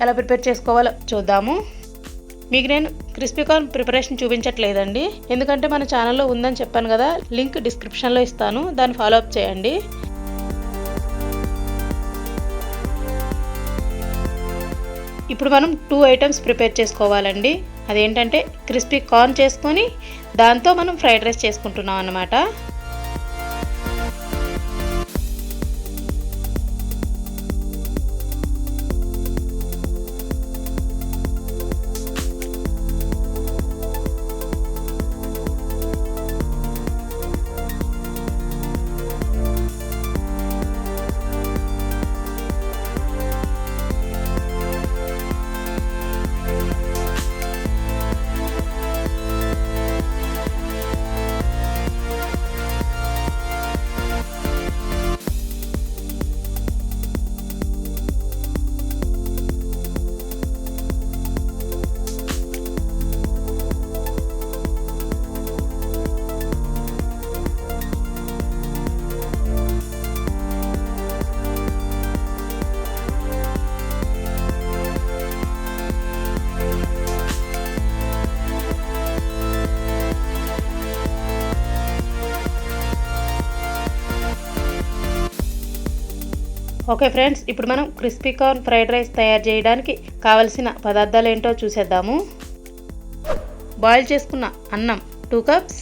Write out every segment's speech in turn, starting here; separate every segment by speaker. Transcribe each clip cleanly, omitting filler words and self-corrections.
Speaker 1: ఎలా ప్రిపేర్ చేసుకోవాలో చూద్దాము. మీకు నేను క్రిస్పీ కార్న్ ప్రిపరేషన్ చూపించట్లేదండి, ఎందుకంటే మన ఛానల్లో ఉందని చెప్పాను కదా. లింక్ డిస్క్రిప్షన్లో ఇస్తాను, దాన్ని ఫాలో అప్ చేయండి. ఇప్పుడు మనం 2 ఐటమ్స్ ప్రిపేర్ చేసుకోవాలండి. అదేంటంటే క్రిస్పీ కార్న్ చేసుకొని దాంతో మనం ఫ్రైడ్ రైస్ చేసుకుంటున్నాం అన్నమాట. ఓకే ఫ్రెండ్స్, ఇప్పుడు మనం క్రిస్పీ కార్న్ ఫ్రైడ్ రైస్ తయారు చేయడానికి కావలసిన పదార్థాలు ఏంటో చూసేద్దాము. బాయిల్ చేసుకున్న అన్నం 2 కప్స్,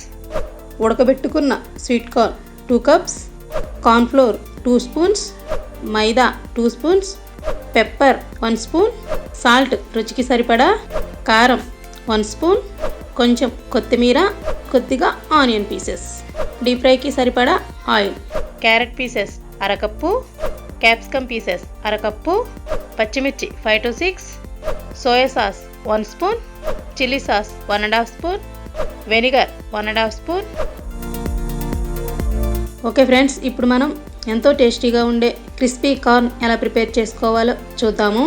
Speaker 1: ఉడకబెట్టుకున్న sweet corn 2 cups, corn flour 2 spoons, maida 2 spoons, pepper 1 spoon, salt రుచికి సరిపడా, కారం 1 స్పూన్, కొంచెం కొత్తిమీర, కొద్దిగా ఆనియన్ పీసెస్, డీప్ ఫ్రైకి సరిపడా ఆయిల్, క్యారెట్ పీసెస్ అరకప్పు, క్యాప్సికమ్ పీసెస్ అరకప్పు, పచ్చిమిర్చి 5 to 6, soya sauce 1 spoon, chilli sauce 1.5 spoon, vinegar 1.5 spoon. Okay friends, ఇప్పుడు మనం ఎంతో టేస్టీగా ఉండే క్రిస్పీ కార్న్ ఎలా ప్రిపేర్ చేసుకోవాలో చూద్దాము.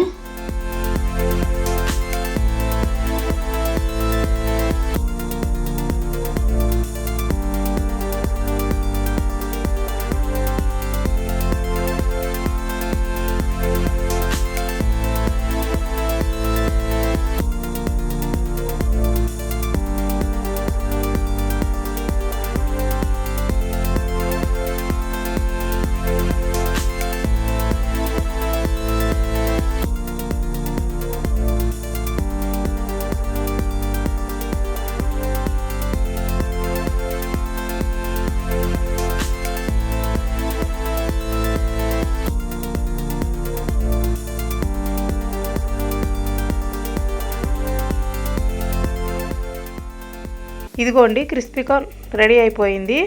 Speaker 1: ఇదిగోండి, క్రిస్పీ కార్న్ రెడీ అయిపోయింది.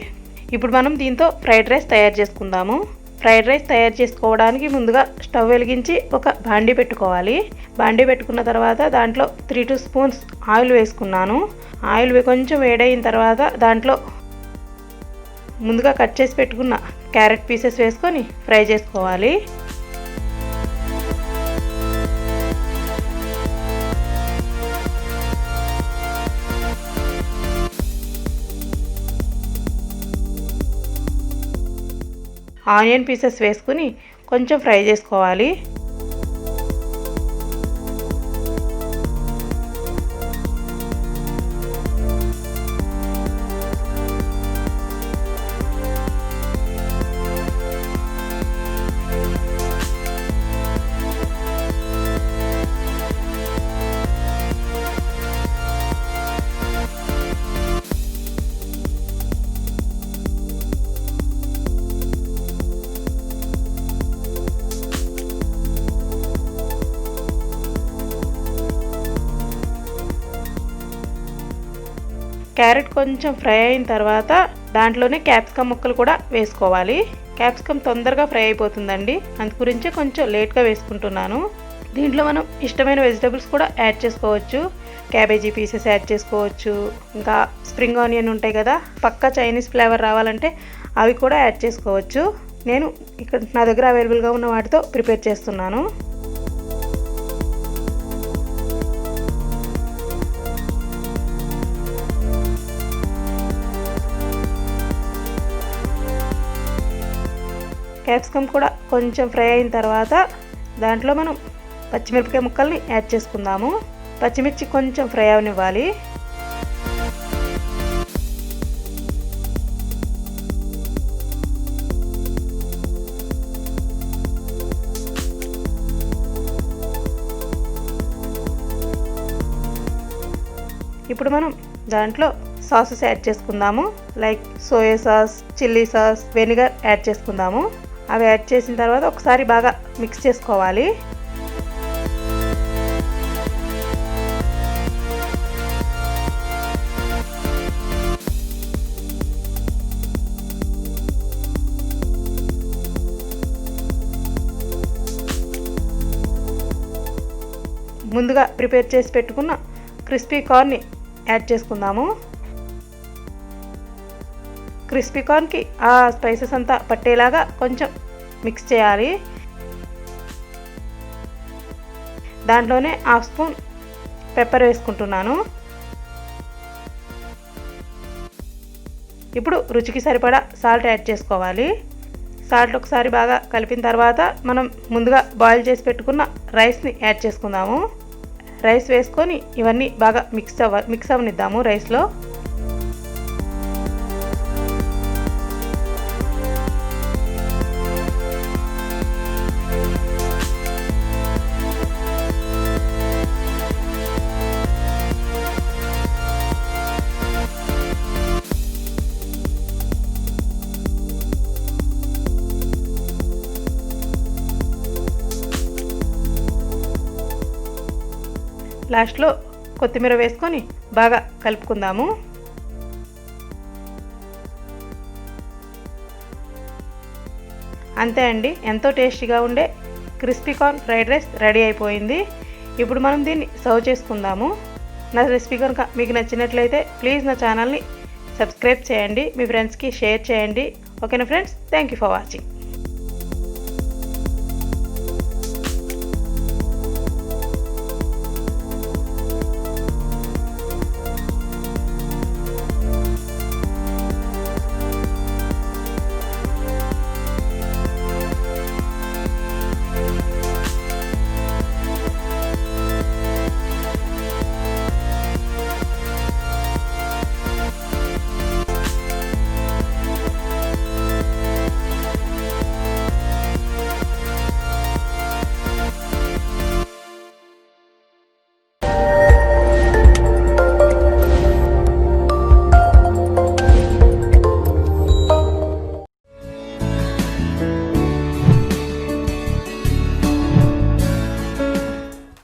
Speaker 1: ఇప్పుడు మనం దీంతో ఫ్రైడ్ రైస్ తయారు చేసుకుందాము. ఫ్రైడ్ రైస్ తయారు చేసుకోవడానికి ముందుగా స్టవ్ వెలిగించి ఒక బాండీ పెట్టుకోవాలి. బాండీ పెట్టుకున్న తర్వాత దాంట్లో 3 స్పూన్స్ ఆయిల్ వేసుకున్నాను. ఆయిల్ కొంచెం వేడైన తర్వాత దాంట్లో ముందుగా కట్ చేసి పెట్టుకున్న క్యారెట్ పీసెస్ వేసుకొని ఫ్రై చేసుకోవాలి. ఆనియన్ పీసెస్ వేసుకుని కొంచెం ఫ్రై చేసుకోవాలి. క్యారెట్ కొంచెం ఫ్రై అయిన తర్వాత దాంట్లోనే క్యాప్సికమ్ ముక్కలు కూడా వేసుకోవాలి. క్యాప్సికమ్ తొందరగా ఫ్రై అయిపోతుందండి, అందు గురించి కొంచెం లేట్గా వేసుకుంటున్నాను. దీంట్లో మనం ఇష్టమైన వెజిటబుల్స్ కూడా యాడ్ చేసుకోవచ్చు. క్యాబేజీ పీసెస్ యాడ్ చేసుకోవచ్చు, ఇంకా స్ప్రింగ్ ఆనియన్ ఉంటాయి కదా, పక్కా చైనీస్ ఫ్లేవర్ రావాలంటే అవి కూడా యాడ్ చేసుకోవచ్చు. నేను ఇక్కడ నా దగ్గర అవైలబుల్గా ఉన్న వాటితో ప్రిపేర్ చేస్తున్నాను. క్యాప్సికమ్ కూడా కొంచెం ఫ్రై అయిన తర్వాత దాంట్లో మనం పచ్చిమిరపకాయ ముక్కల్ని యాడ్ చేసుకుందాము. పచ్చిమిర్చి కొంచెం ఫ్రై అవనివ్వాలి. ఇప్పుడు మనం దాంట్లో సాసెస్ యాడ్ చేసుకుందాము. Like soya sauce, chilli sauce, vinegar add చేసుకుందాము. అవి యాడ్ చేసిన తర్వాత ఒకసారి బాగా మిక్స్ చేసుకోవాలి. ముందుగా ప్రిపేర్ చేసి పెట్టుకున్న క్రిస్పీ కార్న్ని యాడ్ చేసుకుందాము. క్రిస్పీ కార్న్కి ఆ స్పైసెస్ అంతా పట్టేలాగా కొంచెం మిక్స్ చేయాలి. దాంట్లోనే హాఫ్ స్పూన్ పెప్పర్ వేసుకుంటున్నాను. ఇప్పుడు రుచికి సరిపడా సాల్ట్ యాడ్ చేసుకోవాలి. సాల్ట్ ఒకసారి బాగా కలిపిన తర్వాత మనం ముందుగా బాయిల్ చేసి పెట్టుకున్న రైస్ని యాడ్ చేసుకుందాము. రైస్ వేసుకొని ఇవన్నీ బాగా మిక్స్ అవనిద్దాము రైస్లో. లాస్ట్లో కొత్తిమీర వేసుకొని బాగా కలుపుకుందాము. అంతే అండి, ఎంతో టేస్టీగా ఉండే crispy corn fried rice ready అయిపోయింది. ఇప్పుడు మనం దీన్ని సర్వ్ చేసుకుందాము. నా రెసిపీ కనుక మీకు నచ్చినట్లయితే ప్లీజ్ నా ఛానల్ని సబ్స్క్రైబ్ చేయండి, మీ ఫ్రెండ్స్కి షేర్ చేయండి. ఓకేనా friends, thank you for watching.